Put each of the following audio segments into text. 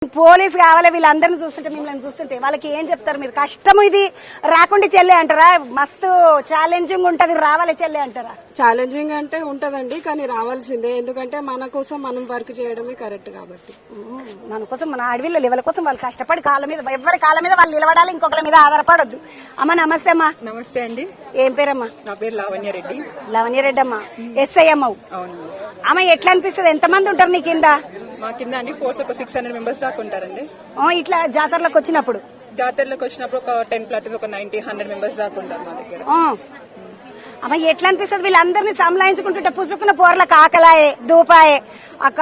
Police కావాలి వీళ్ళందరినీ చూస్తుంటే మిమ్మల్ని చూస్తుంటే వాళ్ళకి ఏం చెప్తారు మీరు? కష్టం ఇది రాకుండా చెల్లె అంటారా? మస్తు ఛాలెంజింగ్ ఉంటది రావాలి చెల్లె అంటారా? ఛాలెంజింగ్ అంటే ఉంటదండి, కానీ రావాల్సిందే. ఎందుకంటే మన కోసం మనం వర్క్ చేయడమే కరెక్ట్ కాబట్టి. మన కోసం మన అడవిలో లెవెల్ కోసం వాళ్ళు కష్టపడి కాళ్ళ మీద ఎవరి కాళ్ళ మీద వాళ్ళు నిలబడాలి, ఇంకొకరి మీద ఆధారపడొద్దు. అమ్మ నమస్తే అమ్మా. నమస్తే అండి. ఏం పేరమ్మా? నా పేరు లావణ్యారెడ్డి. లావణ్యారెడ్డి అమ్మా. ఎస్ఐ అమ్మవు. అవును అమ్మ ఎట్లా అనిపిస్తుంది? ఎంతమంది ఉంటారు నీ కింద? మా కింద అండి ఫోర్స్ ఒక 600 మెంబర్స్ దాకా ఉంటారండి. ఇట్లా జాతరలకు వచ్చినప్పుడు జాతరలోకి వచ్చినప్పుడు ఒక 10 ప్లాట్ ఒక 90-100 మెంబర్స్ దాకా ఉంటారు మా దగ్గర. అమ్మ ఎట్లా అనిపిస్తుంది? వీళ్ళందరినీ సంలాయించుకుంటుంటే పుసుకున్న పోర్లకు ఆకలాయే దూపాయే అక్క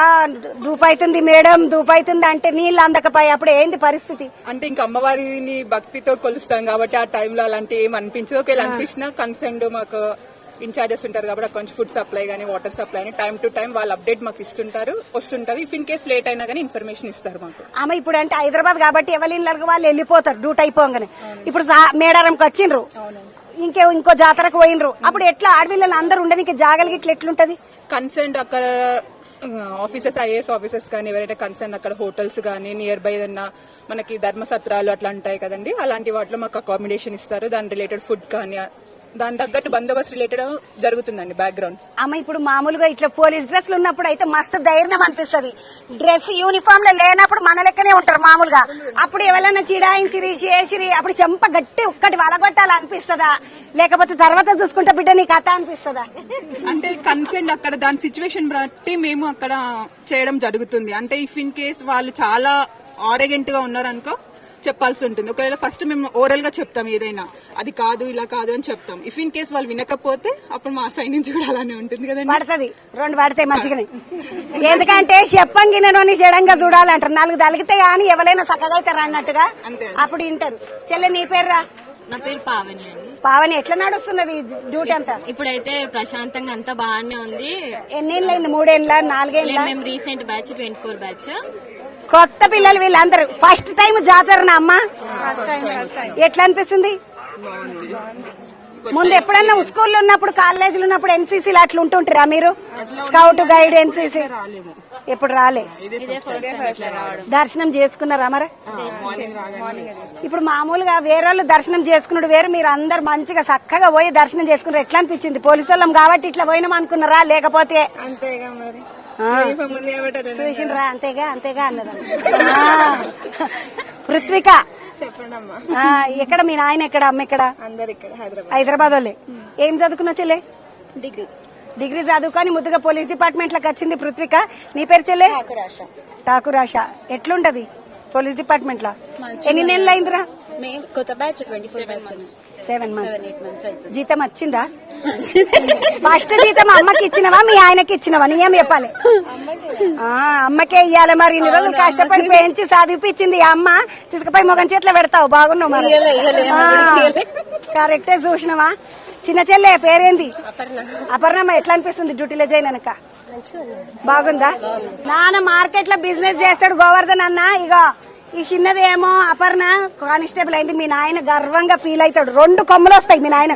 దూపైతుంది మేడం దూపైతుంది అంటే నీళ్ళు అందకపోయి అప్పుడు ఏంది పరిస్థితి? అంటే ఇంకా అమ్మవారిని భక్తితో కొలుస్తాం కాబట్టి ఆ టైంలో అలాంటి ఏం అనిపించదు. ఒకవేళ అనిపించినా కన్సర్న్ మాకు ఇన్ఛార్జెస్ ఉంటారు కాబట్టి అక్కడ కొంచెం ఫుడ్ సప్లై గానీ వాటర్ సప్లై అని టైం టు టైం వాళ్ళు అప్డేట్ మాకు ఇస్తుంటారు, వస్తుంటారు. ఇఫ్ ఇన్ కేస్ లేట్ అయినా కానీ ఇన్ఫర్మేషన్ ఇస్తారు మాకు. ఆమె ఇప్పుడు అంటే హైదరాబాద్ కాబట్టి ఎవరిళ్ళకి వాళ్ళు వెళ్ళిపోతారు డ్యూటీ అయిపోగానే. ఇప్పుడు మేడారంకి వచ్చిండ్రు, ఇంకో జాతరకు పోయినరు, అప్పుడు ఎట్లా ఆడపిల్లలు అందరూ ఉండడానికి జాగలికి ఇట్లా ఎట్లుంటది? కన్సర్న్ అక్కడ ఆఫీసర్స్ ఐఏఎస్ ఆఫీసర్స్ కానీ ఎవరైతే కన్సర్న్ అక్కడ హోటల్స్ కానీ నియర్ బై ఏదన్నా మనకి ధర్మసత్రాలు అట్లా ఉంటాయి కదండి, అలాంటి వాటిలో మాకు అకామిడేషన్ ఇస్తారు. దాని రిలేటెడ్ ఫుడ్ కానీ దాని తగ్గట్టు బందోబస్తు రిలేటెడ్ జరుగుతుందండి బ్యాక్గ్రౌండ్. అమ్మ ఇప్పుడు మామూలుగా ఇట్లా పోలీస్ డ్రెస్లు ఉన్నప్పుడు అయితే మస్తు ధైర్యం అనిపిస్తుంది. డ్రెస్ యూనిఫామ్ లో లేనప్పుడు మన లెక్కనే ఉంటారు మామూలుగా. అప్పుడు ఎవరైనా చిడాయించిరి చేసిరి అప్పుడు చెంప గట్టి ఒక్కటి వలగొట్టాలనిపిస్తుందా, లేకపోతే తర్వాత చూసుకుంటే బిడ్డ నీ కథ అనిపిస్తుందా? అంటే కన్సర్న్ అక్కడ దాని సిచ్యువేషన్ బట్టి మేము అక్కడ చేయడం జరుగుతుంది. అంటే ఇఫ్ ఇన్ కేస్ వాళ్ళు చాలా ఆరోగెంట్ గా ఉన్నారనుకో చెప్పాల్సి ఉంటుంది. ఒకవేళ ఫస్ట్ మేము ఓరల్ గా చెప్తాం ఏదైనా, అది కాదు ఇలా కాదు అని చెప్తాం. ఇఫ్ ఇన్ కేస్ వాళ్ళు వినకపోతే అప్పుడు మా సైడ్ నుంచి కూడా అలానే ఉంటుంది కదండి. పడుతుంది, 2 పడతాయి మంచిగానే. ఎందుకంటే చెప్పంగినని చెడంగా చూడాలంటారు, 4 తలిగితే గానీ ఎవరైనా చక్కగా అవుతారు అన్నట్టుగా అప్పుడు వింటారు. చెల్లె నీ పేరురా? నా పేరు పావని అండి. పావని ఎట్లా నడుస్తున్నది డ్యూటీ అంతా? ఇప్పుడైతే ప్రశాంతంగా అంతా బాగానే ఉంది. ఎన్నేళ్ళైంది? 3 ఏళ్ళ 4 ఏళ్ళ? మేము రీసెంట్ బ్యాచ్ 24 బ్యాచ్. కొత్త పిల్లలు వీళ్ళందరూ ఫస్ట్ టైం జాతరనా అమ్మా? ఎట్లా అనిపిస్తుంది? ముందు ఎప్పుడన్నా స్కూల్లో ఉన్నప్పుడు కాలేజీలో ఉన్నప్పుడు ఎన్సీసీలు అట్లా ఉంటుంటారా మీరు? స్కౌట్ గైడ్ ఎన్సీసీ ఎప్పుడు రాలే? దర్శనం చేసుకున్నారా మరి? ఇప్పుడు మామూలుగా వేరే వాళ్ళు దర్శనం చేసుకున్నాడు వేరు, మీరు అందరు మంచిగా చక్కగా పోయి దర్శనం చేసుకున్నారు. ఎట్లా అనిపించింది? పోలీసు వాళ్ళం కాబట్టి ఇట్లా పోయినాం అనుకున్నారా, లేకపోతే అంతేగా మరి చూసిండ్రా అంతేగా అంతేగా అన్నది. పృథ్విక చెప్పండమ్మా. ఎక్కడ మీ నాయన ఎక్కడ అమ్మ ఎక్కడ? అందరు ఇక్కడ హైదరాబాద్ వాళ్ళే. ఏం చదువుకున్నావు చెల్లె? డిగ్రీ చదువుకొని ముద్దుగా పోలీస్ డిపార్ట్మెంట్ లోకి వచ్చింది పృథ్విక. నీ పేరు చెల్లె? ఠాకూర్ ఆశ. ఎట్లుంటది పోలీస్ డిపార్ట్మెంట్ లో? ఎన్ని నెలలు అయిందిరా? కొత్త బ్యాచ్ 24 బ్యాచ్ 7 months. జీతం వచ్చిందా? ఫస్ట్ జీతం అమ్మకి ఇచ్చినవా మీ ఆయనకి ఇచ్చినవా? నీ ఏం చెప్పాలి? అమ్మకే ఇయ్యాలి మరి. ఇన్ని రోజులు కష్టపడి పెంచి చదివిపించింది అమ్మ, తీసుకుపోయి మొగం చేతిలో పెడతావు. బాగున్నావు మరి, కరెక్టే చూసినవా? చిన్న చెల్లె పేరేంది? అపర్ణమ్మ. ఎట్లా అనిపిస్తుంది డ్యూటీలో చేయనక? బాగుందా? నాన్న మార్కెట్ లో బిజినెస్ చేస్తాడు గోవర్ధన్ అన్న. ఇగో ఈ చిన్నది ఏమో అపర్ణ కానిస్టేబుల్ అయింది. మీ నాయన గర్వంగా ఫీల్ అవుతాడు. 2 కొమ్ములు వస్తాయి మీ నాయన.